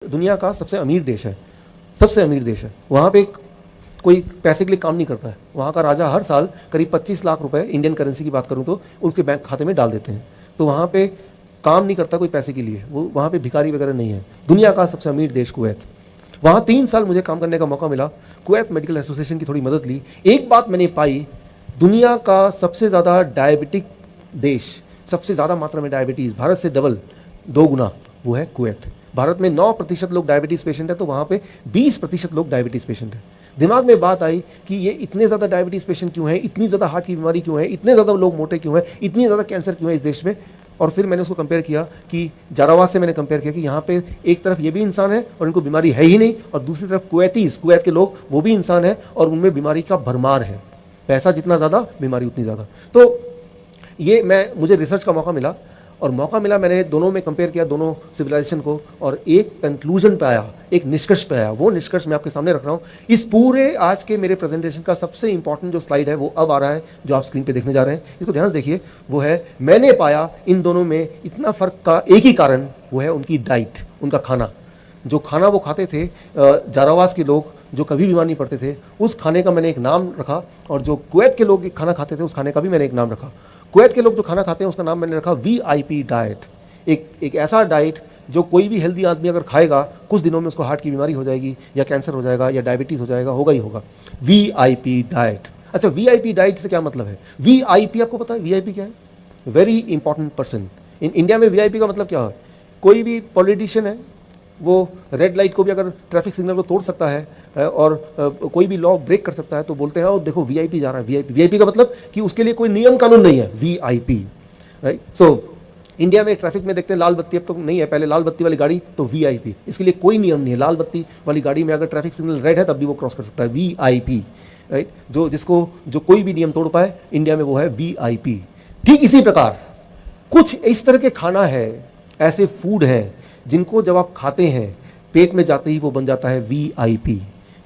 दुनिया का सबसे अमीर देश है, सबसे अमीर देश है। वहाँ पे कोई पैसे के लिए काम नहीं करता है। वहाँ का राजा हर साल करीब 25 लाख रुपए, इंडियन करेंसी की बात करूँ तो, उनके बैंक खाते में डाल देते हैं। तो वहाँ पे काम नहीं करता कोई पैसे के लिए, वो वहाँ पे भिखारी वगैरह नहीं है। दुनिया का सबसे अमीर देश कुवैत, वहाँ 3 साल मुझे काम करने का मौका मिला। कुवैत मेडिकल एसोसिएशन की थोड़ी मदद ली। एक बात मैंने पाई, दुनिया का सबसे ज़्यादा डायबिटिक देश, सबसे ज़्यादा मात्रा में डायबिटीज़, भारत से डबल 2 गुना, वो है कुवैत। भारत में 9% लोग डायबिटीज़ पेशेंट है, तो वहाँ पे 20% लोग डायबिटीज़ पेशेंट है। दिमाग में बात आई कि ये इतने ज़्यादा डायबिटीज़ पेशेंट क्यों हैं, इतनी ज़्यादा हार्ट की बीमारी क्यों है, इतने ज़्यादा लोग मोटे क्यों हैं, इतनी ज़्यादा कैंसर क्यों है इस देश में। और फिर मैंने उसको कंपेयर किया कि जारावास से मैंने कंपेयर किया कि यहाँ पे एक तरफ ये भी इंसान है और इनको बीमारी है ही नहीं, और दूसरी तरफ कुवैत के लोग, वो भी इंसान है और उनमें बीमारी का भरमार है। पैसा जितना ज़्यादा, बीमारी उतनी ज़्यादा। तो ये मुझे रिसर्च का मौका मिला, और मौका मिला, मैंने दोनों में कंपेयर किया, दोनों सिविलाइजेशन को, और एक कंक्लूजन पे आया, एक निष्कर्ष पे आया। वो निष्कर्ष मैं आपके सामने रख रहा हूँ। इस पूरे आज के मेरे प्रेजेंटेशन का सबसे इंपॉर्टेंट जो स्लाइड है वो अब आ रहा है, जो आप स्क्रीन पे देखने जा रहे हैं। इसको ध्यान से देखिए। वो है, मैंने पाया इन दोनों में इतना फ़र्क का एक ही कारण, वो है उनकी डाइट, उनका खाना। जो खाना वो खाते थे जारावास के लोग, जो कभी बीमार नहीं पड़ते थे, उस खाने का मैंने एक नाम रखा, और जो कुवैत के लोग खाना खाते थे उस खाने का भी मैंने एक नाम रखा। कुवैत के लोग जो खाना खाते हैं उसका नाम मैंने रखा VIP डाइट। एक ऐसा डाइट जो कोई भी हेल्दी आदमी अगर खाएगा, कुछ दिनों में उसको हार्ट की बीमारी हो जाएगी, या कैंसर हो जाएगा, या डायबिटीज़ हो जाएगा, होगा ही होगा। VIP diet. अच्छा, VIP डाइट से क्या मतलब है? VIP आपको पता है VIP क्या है? Very important person in India में। VIP का मतलब क्या है? कोई भी पॉलिटिशियन है, वो रेड लाइट को भी अगर ट्रैफिक सिग्नल को तोड़ सकता है और कोई भी लॉ ब्रेक कर सकता है, तो बोलते हैं और देखो VIP जा रहा है। VIP का मतलब कि उसके लिए कोई नियम कानून नहीं है, VIP, राइट। सो इंडिया में ट्रैफिक में देखते हैं लाल बत्ती अब तो नहीं है, पहले लाल बत्ती वाली गाड़ी तो VIP, इसके लिए कोई नियम नहीं है। लाल बत्ती वाली गाड़ी में अगर ट्रैफिक सिग्नल रेड है तब भी वो क्रॉस कर सकता है, VIP, राइट। जो कोई भी नियम तोड़ पाए इंडिया में वो है VIP। ठीक इसी प्रकार कुछ इस तरह के खाना है, ऐसे फूड है जिनको जब आप खाते हैं पेट में जाते ही वो बन जाता है VIP।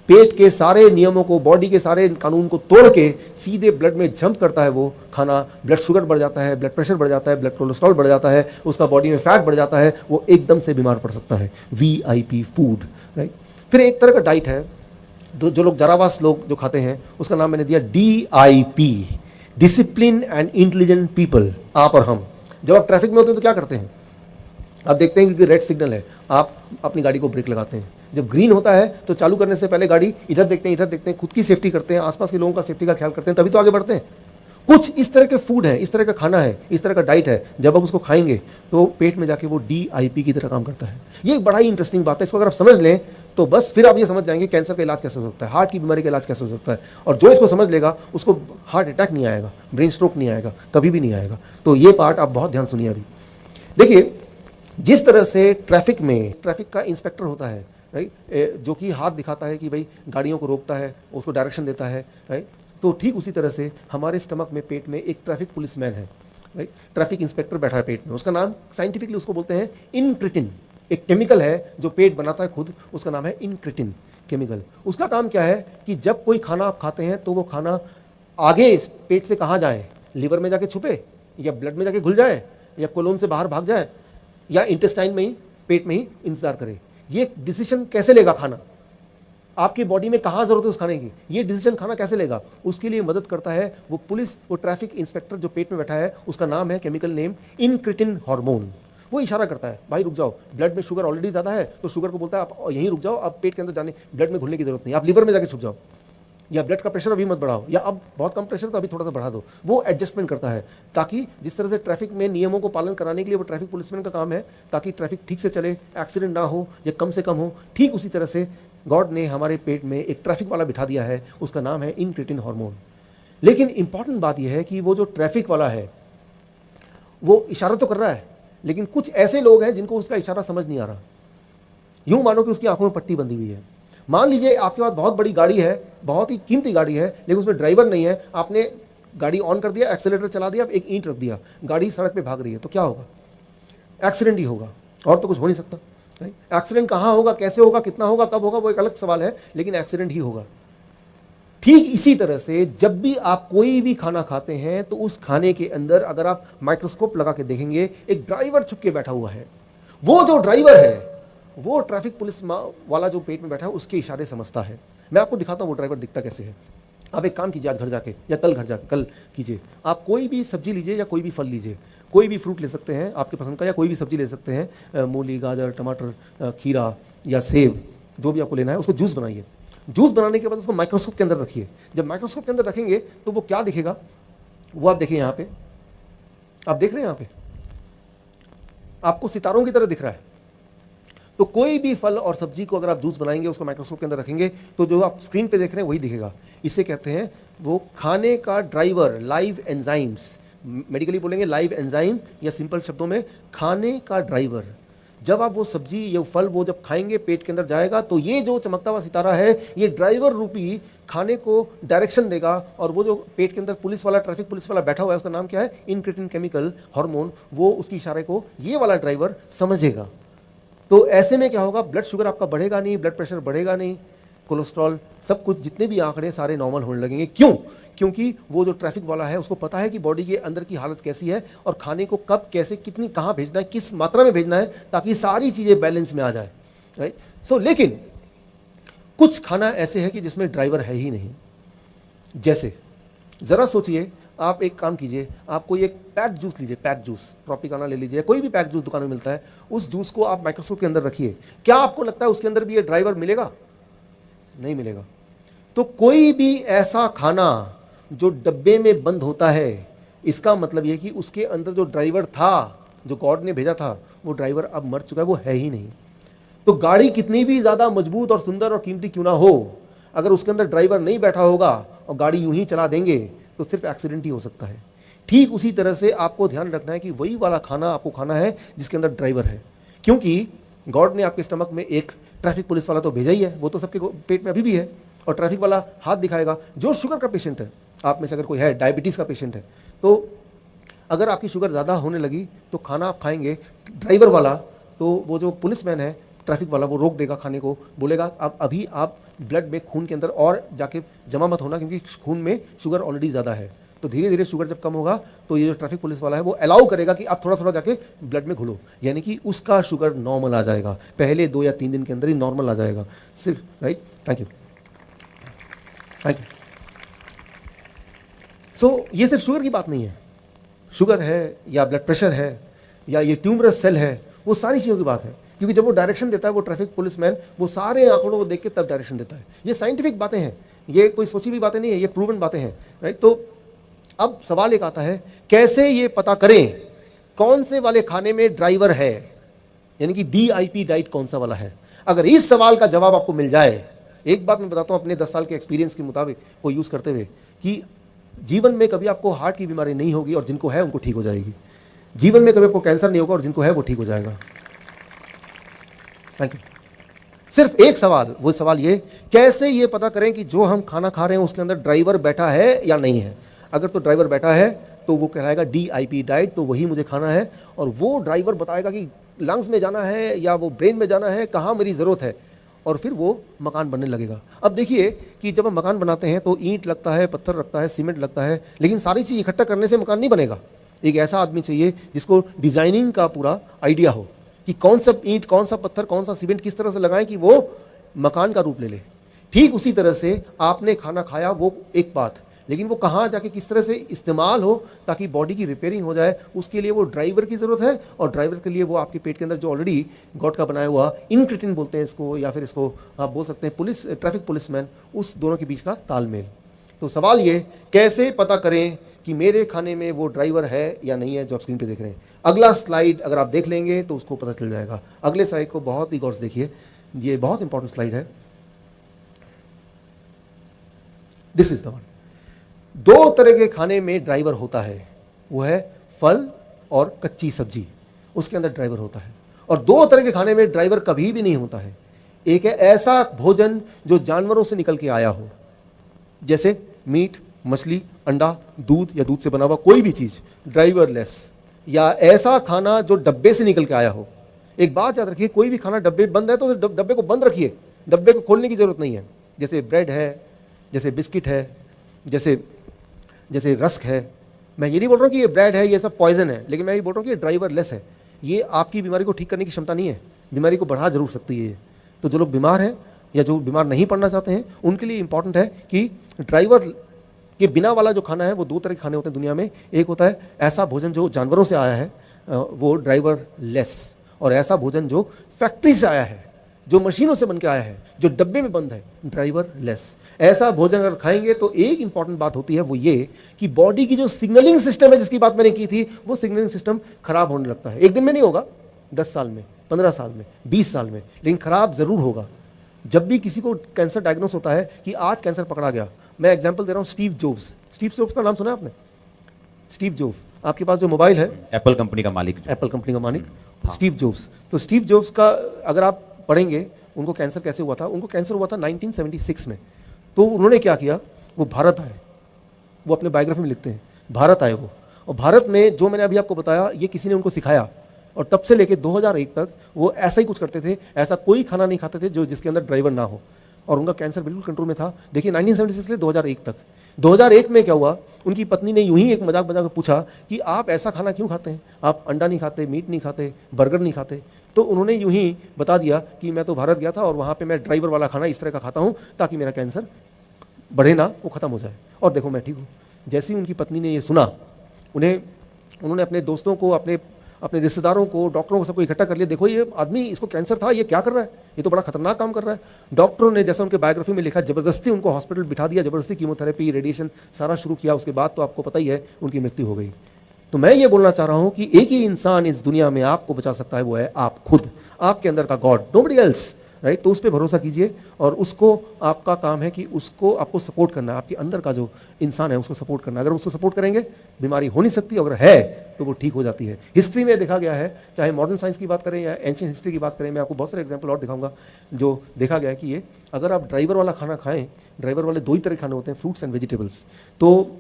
पेट के सारे नियमों को, बॉडी के सारे कानून को तोड़ के सीधे ब्लड में जंप करता है वो खाना। ब्लड शुगर बढ़ जाता है, ब्लड प्रेशर बढ़ जाता है, ब्लड कोलेस्ट्रॉल बढ़ जाता है, उसका बॉडी में फैट बढ़ जाता है, वो एकदम से बीमार पड़ सकता है। VIP food, right. फिर एक तरह का डाइट है जो लोग जारावास लोग जो खाते हैं, उसका नाम मैंने दिया DIP, discipline and intelligent people. आप और हम जब आप ट्रैफिक में होते हैं तो क्या करते हैं? आप देखते हैं कि रेड सिग्नल है, आप अपनी गाड़ी को ब्रेक लगाते हैं। जब ग्रीन होता है तो चालू करने से पहले गाड़ी इधर देखते हैं, इधर देखते हैं, खुद की सेफ्टी करते हैं, आसपास के लोगों का सेफ्टी का ख्याल करते हैं, तभी तो आगे बढ़ते हैं। कुछ इस तरह के फूड है, इस तरह का खाना है, इस तरह का डाइट है, जब आप उसको खाएंगे तो पेट में जाके वो DIP की तरह काम करता है। ये एक बड़ा ही इंटरेस्टिंग बात है। इसको अगर आप समझ लें तो बस फिर आप ये समझ जाएंगे कैंसर का इलाज कैसे हो सकता है, हार्ट की बीमारी का इलाज कैसे हो सकता है। और जो इसको समझ लेगा उसको हार्ट अटैक नहीं आएगा, ब्रेन स्ट्रोक नहीं आएगा, कभी भी नहीं आएगा। तो ये पार्ट आप बहुत ध्यान सुनिए। अभी देखिए, जिस तरह से ट्रैफिक में ट्रैफिक का इंस्पेक्टर होता है, राइट, जो कि हाथ दिखाता है कि भाई गाड़ियों को रोकता है, उसको डायरेक्शन देता है, राइट, तो ठीक उसी तरह से हमारे स्टमक में, पेट में एक ट्रैफिक पुलिसमैन है, राइट। ट्रैफिक इंस्पेक्टर बैठा है पेट में, उसका नाम साइंटिफिकली उसको बोलते हैं इनक्रिटिन। एक केमिकल है जो पेट बनाता है खुद, उसका नाम है इनक्रिटिन केमिकल। उसका काम क्या है कि जब कोई खाना आप खाते हैं तो वो खाना आगे पेट से कहाँ जाए, लिवर में जाके छुपे, या ब्लड में जाके घुल जाए, या कोलोन से बाहर भाग जाए, या इंटेस्टाइन में ही, पेट में ही इंतजार करे। ये डिसीजन कैसे लेगा खाना, आपकी बॉडी में कहाँ जरूरत है उस खाने की, ये डिसीजन खाना कैसे लेगा, उसके लिए मदद करता है वो पुलिस, वो ट्रैफिक इंस्पेक्टर जो पेट में बैठा है, उसका नाम है केमिकल नेम इनक्रिटिन हार्मोन। वो इशारा करता है, भाई रुक जाओ, ब्लड में शुगर ऑलरेडी ज़्यादा है, तो शुगर को बोलता है आप यहीं रुक जाओ, आप पेट के अंदर जाने, ब्लड में घुलने की जरूरत नहीं, आप लिवर में जाके छुप जाओ, या ब्लड का प्रेशर अभी मत बढ़ाओ, या अब बहुत कम प्रेशर तो अभी थोड़ा सा बढ़ा दो। वो एडजस्टमेंट करता है, ताकि जिस तरह से ट्रैफिक में नियमों को पालन कराने के लिए वो ट्रैफिक पुलिसमैन का काम है, ताकि ट्रैफिक ठीक से चले, एक्सीडेंट ना हो या कम से कम हो, ठीक उसी तरह से गॉड ने हमारे पेट में एक ट्रैफिक वाला बिठा दिया है, उसका नाम है इनक्रिटिन हार्मोन। लेकिन इंपॉर्टेंट बात यह है कि वो जो ट्रैफिक वाला है वो इशारा तो कर रहा है, लेकिन कुछ ऐसे लोग हैं जिनको उसका इशारा समझ नहीं आ रहा। यूं मानो कि उसकी आंखों में पट्टी बंधी हुई है। मान लीजिए आपके पास बहुत बड़ी गाड़ी है, बहुत ही कीमती गाड़ी है, लेकिन उसमें ड्राइवर नहीं है, आपने गाड़ी ऑन कर दिया, एक्सेलेरेटर चला दिया, एक ईंट रख दिया, गाड़ी सड़क पे भाग रही है, तो क्या होगा? एक्सीडेंट ही होगा, और तो कुछ हो नहीं सकता। एक्सीडेंट कहाँ होगा, कैसे होगा, कितना होगा, कब होगा, वो एक अलग सवाल है, लेकिन एक्सीडेंट ही होगा। ठीक इसी तरह से जब भी आप कोई भी खाना खाते हैं तो उस खाने के अंदर अगर आप माइक्रोस्कोप लगा के देखेंगे, एक ड्राइवर छुप के बैठा हुआ है। वो जो ड्राइवर है वो ट्रैफिक पुलिस वाला जो पेट में बैठा है उसके इशारे समझता है। मैं आपको दिखाता हूँ वो ड्राइवर दिखता कैसे है। आप एक काम कीजिए, आज घर जाके या कल घर जाके, कल कीजिए, आप कोई भी सब्जी लीजिए या कोई भी फल लीजिए, कोई भी फ्रूट ले सकते हैं आपके पसंद का, या कोई भी सब्जी ले सकते हैं, मूली, गाजर, टमाटर, खीरा या सेब, जो भी आपको लेना है, उसको जूस बनाइए। जूस बनाने के बाद उसको माइक्रोस्कोप के अंदर रखिए। जब माइक्रोस्कोप के अंदर रखेंगे तो वो क्या दिखेगा, वो आप देखिए, यहाँ पे आप देख रहे हैं, यहाँ पे आपको सितारों की तरह दिख रहा है। तो कोई भी फल और सब्जी को अगर आप जूस बनाएंगे, उसको माइक्रोस्कोप के अंदर रखेंगे, तो जो आप स्क्रीन पे देख रहे हैं वही दिखेगा। इसे कहते हैं वो खाने का ड्राइवर, लाइव एंजाइम्स, मेडिकली बोलेंगे लाइव एंजाइम, या सिंपल शब्दों में खाने का ड्राइवर। जब आप वो सब्जी या फल वो जब खाएंगे, पेट के अंदर जाएगा, तो ये जो चमकता हुआ सितारा है, ये ड्राइवर रूपी खाने को डायरेक्शन देगा। और वो जो पेट के अंदर पुलिस वाला, ट्रैफिक पुलिस वाला बैठा हुआ है, उसका नाम क्या है, इनक्रेटिन केमिकल हार्मोन, वो उसकी इशारे को ये वाला ड्राइवर समझेगा। तो ऐसे में क्या होगा, ब्लड शुगर आपका बढ़ेगा नहीं, ब्लड प्रेशर बढ़ेगा नहीं, कोलेस्ट्रॉल, सब कुछ, जितने भी आंकड़े सारे नॉर्मल होने लगेंगे। क्यों? क्योंकि वो जो ट्रैफिक वाला है उसको पता है कि बॉडी के अंदर की हालत कैसी है और खाने को कब, कैसे, कितनी, कहाँ भेजना है, किस मात्रा में भेजना है, ताकि सारी चीज़ें बैलेंस में आ जाए, राइट। सो लेकिन कुछ खाना ऐसे है कि जिसमें ड्राइवर है ही नहीं। जैसे ज़रा सोचिए, आप एक काम कीजिए, आप कोई एक पैक जूस लीजिए, पैक जूस, ट्रॉपिकाना ले लीजिए, कोई भी पैक जूस दुकान में मिलता है, उस जूस को आप माइक्रोस्कोप के अंदर रखिए। क्या आपको लगता है उसके अंदर भी ये ड्राइवर मिलेगा? नहीं मिलेगा। तो कोई भी ऐसा खाना जो डब्बे में बंद होता है, इसका मतलब ये कि उसके अंदर जो ड्राइवर था, जो गॉड ने भेजा था, वो ड्राइवर अब मर चुका है, वो है ही नहीं। तो गाड़ी कितनी भी ज़्यादा मजबूत और सुंदर और कीमती क्यों ना हो, अगर उसके अंदर ड्राइवर नहीं बैठा होगा और गाड़ी यूं ही चला देंगे, तो सिर्फ एक्सीडेंट ही हो सकता है। ठीक उसी तरह से आपको ध्यान रखना है कि वही वाला खाना आपको खाना है जिसके अंदर ड्राइवर है। क्योंकि गॉड ने आपके स्टमक में एक ट्रैफिक पुलिस वाला तो भेजा ही है, वो तो सबके पेट में अभी भी है, और ट्रैफिक वाला हाथ दिखाएगा। जो शुगर का पेशेंट है, आप में से अगर कोई है, डायबिटीज़ का पेशेंट है, तो अगर आपकी शुगर ज़्यादा होने लगी तो खाना आप खाएंगे ड्राइवर वाला, तो वो जो पुलिसमैन है, ट्रैफिक वाला, वो रोक देगा खाने को, बोलेगा अब अभी आप ब्लड में, खून के अंदर और जाके जमा मत होना, क्योंकि खून में शुगर ऑलरेडी ज़्यादा है। तो धीरे धीरे शुगर जब कम होगा तो ये जो ट्रैफिक पुलिस वाला है वो अलाउ करेगा कि आप थोड़ा थोड़ा जाके ब्लड में घुलो, यानी कि उसका शुगर नॉर्मल आ जाएगा, पहले 2 या 3 दिन के अंदर ही नॉर्मल आ जाएगा सिर्फ, right. Thank you, thank you. So ये सिर्फ शुगर की बात नहीं है, शुगर है या ब्लड प्रेशर है या ये ट्यूमरस सेल है, वो सारी चीज़ों की बात है। क्योंकि जब वो डायरेक्शन देता है, वो ट्रैफिक पुलिसमैन, वो सारे आंकड़ों को देख के तब डायरेक्शन देता है। ये साइंटिफिक बातें हैं, ये कोई सोची हुई बातें नहीं है, ये प्रूवन बातें हैं, राइट। तो अब सवाल एक आता है, कैसे ये पता करें कौन से वाले खाने में ड्राइवर है, यानी कि DIP डाइट कौन सा वाला है। अगर इस सवाल का जवाब आपको मिल जाए, एक बात मैं बताता हूं अपने 10 साल के एक्सपीरियंस के मुताबिक को यूज़ करते हुए, कि जीवन में कभी आपको हार्ट की बीमारी नहीं होगी और जिनको है उनको ठीक हो जाएगी। जीवन में कभी आपको कैंसर नहीं होगा और जिनको है वो ठीक हो जाएगा। Thank you. सिर्फ एक सवाल, वो सवाल ये, कैसे ये पता करें कि जो हम खाना खा रहे हैं उसके अंदर ड्राइवर बैठा है या नहीं है। अगर तो ड्राइवर बैठा है तो वो कहलाएगा DIP डाइट, तो वही मुझे खाना है, और वो ड्राइवर बताएगा कि लंग्स में जाना है या वो ब्रेन में जाना है, कहाँ मेरी ज़रूरत है, और फिर वो मकान बनने लगेगा। अब देखिए कि जब हम मकान बनाते हैं तो ईंट लगता है, पत्थर लगता है, सीमेंट लगता है, लेकिन सारी चीज़ इकट्ठा करने से मकान नहीं बनेगा। एक ऐसा आदमी चाहिए जिसको डिज़ाइनिंग का पूरा आइडिया हो कि कौन सा ईंट, कौन सा पत्थर, कौन सा सीमेंट किस तरह से लगाएं कि वो मकान का रूप ले ले। ठीक उसी तरह से आपने खाना खाया, वो एक बात, लेकिन वो कहाँ जाके किस तरह से इस्तेमाल हो ताकि बॉडी की रिपेयरिंग हो जाए, उसके लिए वो ड्राइवर की ज़रूरत है। और ड्राइवर के लिए वो आपके पेट के अंदर जो ऑलरेडी गॉड का बनाया हुआ इनक्रेटिन बोलते हैं इसको, या फिर इसको आप बोल सकते हैं पुलिस, ट्रैफिक पुलिसमैन, उस दोनों के बीच का तालमेल। तो सवाल ये, कैसे पता करें कि मेरे खाने में वो ड्राइवर है या नहीं है जो आप स्क्रीन पे देख रहे हैं। अगला स्लाइड अगर आप देख लेंगे तो उसको पता चल जाएगा। अगले स्लाइड को बहुत ही गौर से देखिए, ये बहुत इंपॉर्टेंट स्लाइड है। This is the one. 2 तरह के खाने में ड्राइवर होता है, वो है फल और कच्ची सब्जी, उसके अंदर ड्राइवर होता है। और 2 तरह के खाने में ड्राइवर कभी भी नहीं होता है। एक है ऐसा भोजन जो जानवरों से निकल के आया हो, जैसे मीट, मछली, अंडा, दूध या दूध से बना हुआ कोई भी चीज़ ड्राइवरलेस, या ऐसा खाना जो डब्बे से निकल के आया हो। एक बात याद रखिए, कोई भी खाना डब्बे बंद है तो डब्बे को बंद रखिए, डब्बे को खोलने की जरूरत नहीं है। जैसे ब्रेड है, जैसे बिस्किट है, जैसे रस्क है। मैं ये नहीं बोल रहा हूँ कि ये ब्रेड है, ये सब पॉइजन है, लेकिन मैं ये बोल रहा हूँ कि ये ड्राइवरलेस है। ये आपकी बीमारी को ठीक करने की क्षमता नहीं है, बीमारी को बढ़ा जरूर सकती है ये। तो जो लोग बीमार हैं या जो बीमार नहीं पड़ना चाहते हैं उनके लिए इंपॉर्टेंट है कि ड्राइवर के बिना वाला जो खाना है वो दो तरह के खाने होते हैं दुनिया में। एक होता है ऐसा भोजन जो जानवरों से आया है, वो ड्राइवर लेस, और ऐसा भोजन जो फैक्ट्री से आया है, जो मशीनों से बन के आया है, जो डब्बे में बंद है, ड्राइवर लेस। ऐसा भोजन अगर खाएंगे तो एक इंपॉर्टेंट बात होती है वो ये कि बॉडी की जो सिग्नलिंग सिस्टम है जिसकी बात मैंने की थी, वो सिग्नलिंग सिस्टम खराब होने लगता है। एक दिन में नहीं होगा, 10 साल में, 15 साल में, 20 साल में, लेकिन खराब जरूर होगा। जब भी किसी को कैंसर डायग्नोस होता है कि आज कैंसर पकड़ा गया, मैं एग्जांपल दे रहा हूँ स्टीव जॉब्स। स्टीव जॉब्स का नाम सुना है आपने? स्टीव जॉब्स, आपके पास जो मोबाइल है, एप्पल कंपनी का मालिक, एप्पल कंपनी का मालिक स्टीव जॉब्स। तो स्टीव जॉब्स का अगर आप पढ़ेंगे उनको कैंसर कैसे हुआ था, उनको कैंसर हुआ था 1976 में। तो उन्होंने क्या किया, वो भारत आए, वो अपने बायोग्राफी में लिखते हैं भारत आए वो, और भारत में जो मैंने अभी आपको बताया ये किसी ने उनको सिखाया, और तब से लेके 2001 तक वो ऐसा ही कुछ करते थे। ऐसा कोई खाना नहीं खाते थे जो जिसके अंदर ड्राइवर ना हो, और उनका कैंसर बिल्कुल कंट्रोल में था। देखिए 1976 से 2001 तक। 2001 में क्या हुआ, उनकी पत्नी ने यूं ही एक मजाक में पूछा कि आप ऐसा खाना क्यों खाते हैं, आप अंडा नहीं खाते, मीट नहीं खाते, बर्गर नहीं खाते। तो उन्होंने यूं ही बता दिया कि मैं तो भारत गया था और वहाँ पे मैं ड्राइवर वाला खाना इस तरह का खाता हूँ ताकि मेरा कैंसर बढ़े ना, वो ख़त्म हो जाए, और देखो मैं ठीक हूँ। जैसे ही उनकी पत्नी ने ये सुना, उन्होंने अपने दोस्तों को, अपने रिश्तेदारों को, डॉक्टरों को, सबको इकट्ठा कर लिया। देखो ये आदमी, इसको कैंसर था, ये क्या कर रहा है, ये तो बड़ा खतरनाक काम कर रहा है। डॉक्टरों ने जैसा उनके बायोग्राफी में लिखा, ज़बरदस्ती उनको हॉस्पिटल बिठा दिया, ज़बरदस्ती कीमोथेरेपी, रेडिएशन सारा शुरू किया। उसके बाद तो आपको पता ही है उनकी मृत्यु हो गई। तो मैं ये बोलना चाह रहा हूँ कि एक ही इंसान इस दुनिया में आपको बचा सकता है, वो है आप खुद, आपके अंदर का गॉड, नोबडी एल्स, राइट। तो उस पर भरोसा कीजिए, और उसको, आपका काम है कि उसको आपको सपोर्ट करना है, आपके अंदर का जो इंसान है उसको सपोर्ट करना। अगर उसको सपोर्ट करेंगे बीमारी हो नहीं सकती, अगर है तो वो ठीक हो जाती है। हिस्ट्री में देखा गया है, चाहे मॉडर्न साइंस की बात करें या एंशिएंट हिस्ट्री की बात करें, मैं आपको बहुत सारे एग्जाम्पल और दिखाऊंगा जो देखा गया है कि ये अगर आप ड्राइवर वाला खाना खाएं, ड्राइवर वाले दो ही तरह खाने होते हैं, फ्रूट्स एंड वेजिटेबल्स, तो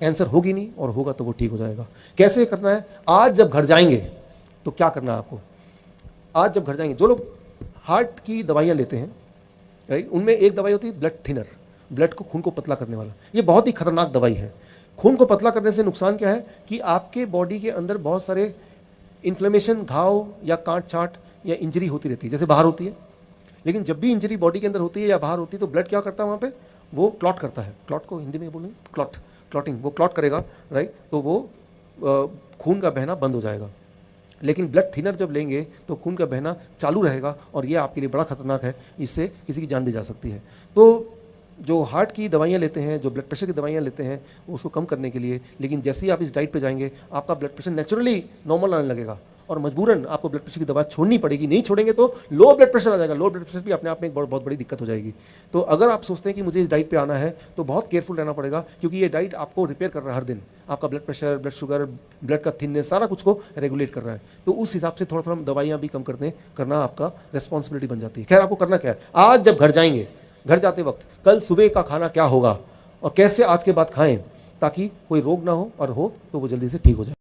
कैंसर होगी नहीं, और होगा तो वो ठीक हो जाएगा। कैसे करना है, आज जब घर जाएंगे तो क्या करना है आपको। आज जब घर जाएंगे, जो लोग हार्ट की दवाइयाँ लेते हैं, राइट, उनमें एक दवाई होती है ब्लड थिनर, ब्लड को, खून को पतला करने वाला। ये बहुत ही खतरनाक दवाई है। खून को पतला करने से नुकसान क्या है कि आपके बॉडी के अंदर बहुत सारे इन्फ्लेमेशन, घाव या काट छाट या इंजरी होती रहती है, जैसे बाहर होती है। लेकिन जब भी इंजरी बॉडी के अंदर होती है या बाहर होती है तो ब्लड क्या करता है वहाँ पे, वो क्लॉट करता है। क्लॉट को हिंदी में बोलेंगे क्लॉटिंग, वो क्लॉट करेगा, राइट। तो वो खून का बहना बंद हो जाएगा। लेकिन ब्लड थिनर जब लेंगे तो खून का बहना चालू रहेगा, और ये आपके लिए बड़ा खतरनाक है, इससे किसी की जान भी जा सकती है। तो जो हार्ट की दवाइयाँ लेते हैं, जो ब्लड प्रेशर की दवाइयाँ लेते हैं, उसको कम करने के लिए, लेकिन जैसे ही आप इस डाइट पे जाएंगे आपका ब्लड प्रेशर नेचुरली नॉर्मल आने लगेगा, और मजबूरन आपको ब्लड प्रेशर की दवा छोड़नी पड़ेगी। नहीं छोड़ेंगे तो लो ब्लड प्रेशर आ जाएगा। लो ब्लड प्रेशर भी अपने आप में एक बहुत बड़ी दिक्कत हो जाएगी। तो अगर आप सोचते हैं कि मुझे इस डाइट पे आना है तो बहुत केयरफुल रहना पड़ेगा, क्योंकि ये डाइट आपको रिपेयर कर रहा है हर दिन, आपका blood pressure, blood sugar, blood का थिननेस, सारा कुछ को रेगुलेट कर रहा है। तो उस हिसाब से थोड़ा थोड़ा दवाइयाँ भी कम करना आपका रिस्पॉन्सिबिलिटी बन जाती है। खैर, आपको करना क्या है, आज जब घर जाएंगे, घर जाते वक्त कल सुबह का खाना क्या होगा और कैसे आज के बाद खाएं ताकि कोई रोग ना हो, और हो तो वो जल्दी से ठीक हो जाए।